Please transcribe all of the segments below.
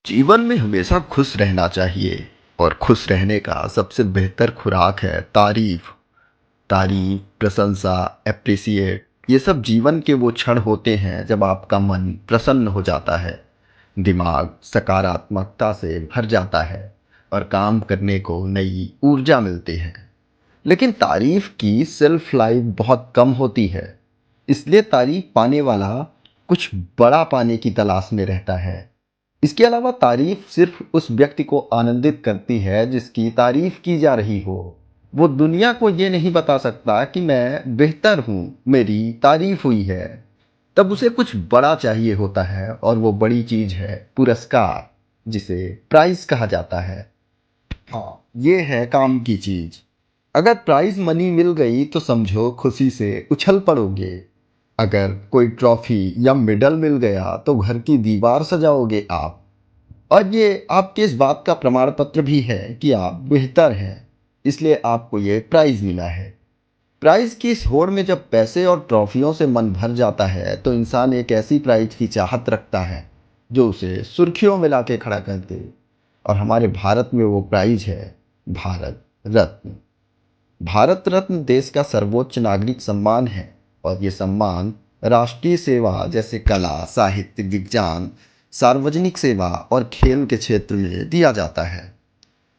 जीवन में हमेशा खुश रहना चाहिए और खुश रहने का सबसे बेहतर खुराक है तारीफ। तारीफ, प्रशंसा, एप्रिसिएट, ये सब जीवन के वो क्षण होते हैं जब आपका मन प्रसन्न हो जाता है, दिमाग सकारात्मकता से भर जाता है और काम करने को नई ऊर्जा मिलती है। लेकिन तारीफ की सेल्फ लाइफ बहुत कम होती है, इसलिए तारीफ पाने वाला कुछ बड़ा पाने की तलाश में रहता है। इसके अलावा तारीफ सिर्फ उस व्यक्ति को आनंदित करती है जिसकी तारीफ की जा रही हो। वो दुनिया को ये नहीं बता सकता कि मैं बेहतर हूँ, मेरी तारीफ हुई है। तब उसे कुछ बड़ा चाहिए होता है और वो बड़ी चीज है पुरस्कार, जिसे प्राइज कहा जाता है। हाँ, ये है काम की चीज। अगर प्राइज मनी मिल गई तो समझो खुशी से उछल पड़ोगे। अगर कोई ट्रॉफी या मेडल मिल गया तो घर की दीवार सजाओगे आप। और ये आपके इस बात का प्रमाण पत्र भी है कि आप बेहतर हैं, इसलिए आपको ये प्राइज मिला है। प्राइज की इस होड़ में जब पैसे और ट्रॉफियों से मन भर जाता है तो इंसान एक ऐसी प्राइज की चाहत रखता है जो उसे सुर्खियों में लाके खड़ा कर दे। और हमारे भारत में वो प्राइज है भारत रत्न। भारत रत्न देश का सर्वोच्च नागरिक सम्मान है और ये सम्मान राष्ट्रीय सेवा जैसे कला, साहित्य, विज्ञान, सार्वजनिक सेवा और खेल के क्षेत्र में दिया जाता है।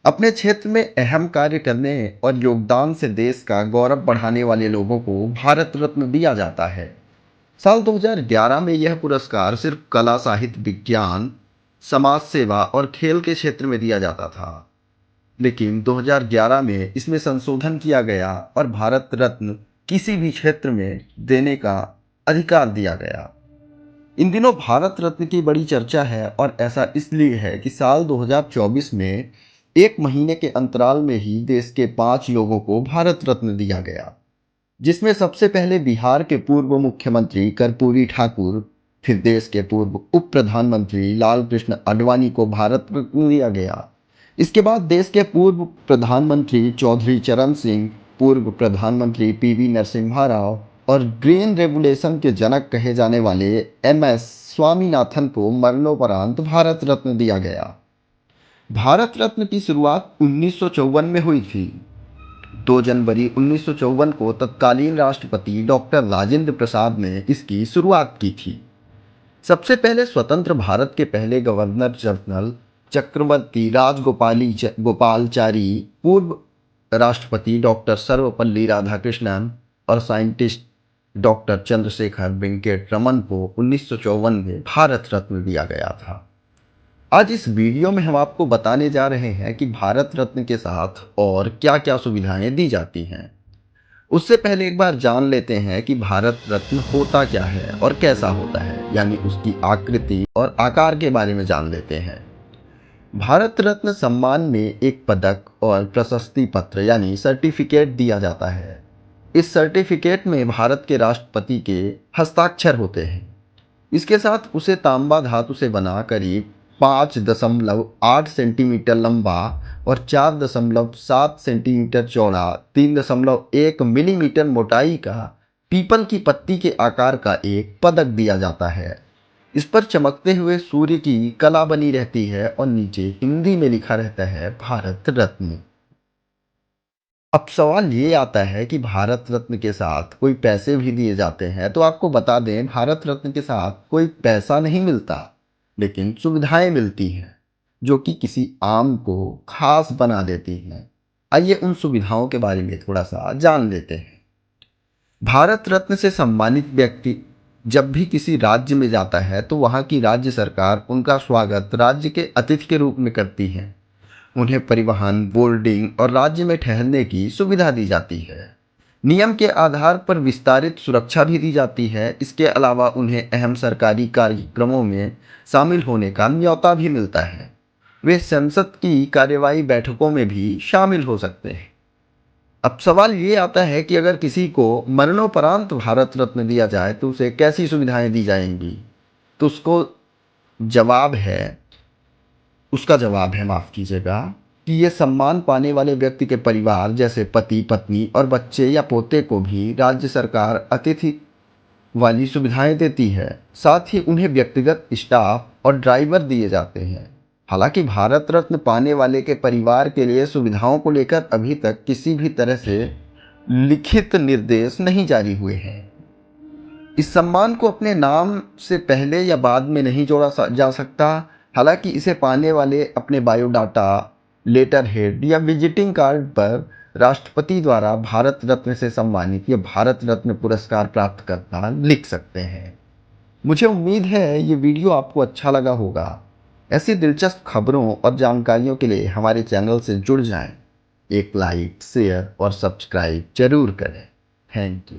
अपने क्षेत्र में अहम कार्य करने और योगदान से देश का गौरव बढ़ाने वाले लोगों को भारत रत्न दिया जाता है। साल 2011 में यह पुरस्कार सिर्फ कला, साहित्य, विज्ञान, समाज सेवा और खेल के क्षेत्र में दिया जाता था, लेकिन 2011 में इसमें संशोधन किया गया और भारत रत्न किसी भी क्षेत्र में देने का अधिकार दिया गया। इन दिनों भारत रत्न की बड़ी चर्चा है और ऐसा इसलिए है कि साल 2024 में एक महीने के अंतराल में ही देश के 5 लोगों को भारत रत्न दिया गया, जिसमें सबसे पहले बिहार के पूर्व मुख्यमंत्री कर्पूरी ठाकुर, फिर देश के पूर्व उप प्रधानमंत्री लाल कृष्ण आडवाणी को भारत रत्न दिया गया। इसके बाद देश के पूर्व प्रधानमंत्री चौधरी चरण सिंह, पूर्व प्रधानमंत्री पीवी नरसिम्हा राव और ग्रीन रेवोल्यूशन के जनक कहे जाने वाले एमएस स्वामीनाथन को मरणोपरांत भारत रत्न दिया गया। भारत रत्न की शुरुआत 1954 में हुई थी। 2 जनवरी 1954 को तत्कालीन राष्ट्रपति डॉक्टर राजेंद्र प्रसाद ने इसकी शुरुआत की थी। सबसे पहले स्वतंत्र भारत के पहले गवर्नर जनरल चक्रवर्ती गोपालचारी, पूर्व राष्ट्रपति डॉक्टर सर्वपल्ली राधाकृष्णन और साइंटिस्ट डॉक्टर चंद्रशेखर वेंकट रमन को 1954 में भारत रत्न दिया गया था। आज इस वीडियो में हम आपको बताने जा रहे हैं कि भारत रत्न के साथ और क्या क्या सुविधाएं दी जाती हैं। उससे पहले एक बार जान लेते हैं कि भारत रत्न होता क्या है और कैसा होता है, यानी उसकी आकृति और आकार के बारे में जान लेते हैं। भारत रत्न सम्मान में एक पदक और प्रशस्ति पत्र यानी सर्टिफिकेट दिया जाता है। इस सर्टिफिकेट में भारत के राष्ट्रपति के हस्ताक्षर होते हैं। इसके साथ उसे तांबा धातु से बना करीब 5.8 सेंटीमीटर लंबा और 4.7 सेंटीमीटर चौड़ा, 3.1 मिलीमीटर मोटाई का पीपल की पत्ती के आकार का एक पदक दिया जाता है। इस पर चमकते हुए सूर्य की कला बनी रहती है और नीचे हिंदी में लिखा रहता है भारत रत्न। अब सवाल ये आता है कि भारत रत्न के साथ कोई पैसे भी दिए जाते हैं, तो आपको बता दें भारत रत्न के साथ कोई पैसा नहीं मिलता, लेकिन सुविधाएं मिलती हैं जो कि किसी आम को खास बना देती हैं। आइए उन सुविधाओं के बारे में थोड़ा सा जान लेते हैं। भारत रत्न से सम्मानित व्यक्ति जब भी किसी राज्य में जाता है तो वहाँ की राज्य सरकार उनका स्वागत राज्य के अतिथि के रूप में करती है। उन्हें परिवहन, बोर्डिंग और राज्य में ठहरने की सुविधा दी जाती है। नियम के आधार पर विस्तारित सुरक्षा भी दी जाती है। इसके अलावा उन्हें अहम सरकारी कार्यक्रमों में शामिल होने का न्योता भी मिलता है। वे संसद की कार्यवाही बैठकों में भी शामिल हो सकते हैं। अब सवाल ये आता है कि अगर किसी को मरणोपरांत भारत रत्न दिया जाए तो उसे कैसी सुविधाएं दी जाएंगी। तो जवाब है उसका जवाब है, माफ कीजिएगा, कि ये सम्मान पाने वाले व्यक्ति के परिवार जैसे पति, पत्नी और बच्चे या पोते को भी राज्य सरकार अतिथि वाली सुविधाएं देती है। साथ ही उन्हें व्यक्तिगत स्टाफ और ड्राइवर दिए जाते हैं। हालांकि भारत रत्न पाने वाले के परिवार के लिए सुविधाओं को लेकर अभी तक किसी भी तरह से लिखित निर्देश नहीं जारी हुए हैं। इस सम्मान को अपने नाम से पहले या बाद में नहीं जोड़ा जा सकता। हालांकि इसे पाने वाले अपने बायोडाटा, लेटर हेड या विजिटिंग कार्ड पर राष्ट्रपति द्वारा भारत रत्न से सम्मानित या भारत रत्न पुरस्कार प्राप्त करता लिख सकते हैं। मुझे उम्मीद है ये वीडियो आपको अच्छा लगा होगा। ऐसी दिलचस्प खबरों और जानकारियों के लिए हमारे चैनल से जुड़ जाएं। एक लाइक, शेयर और सब्सक्राइब जरूर करें। Thank you.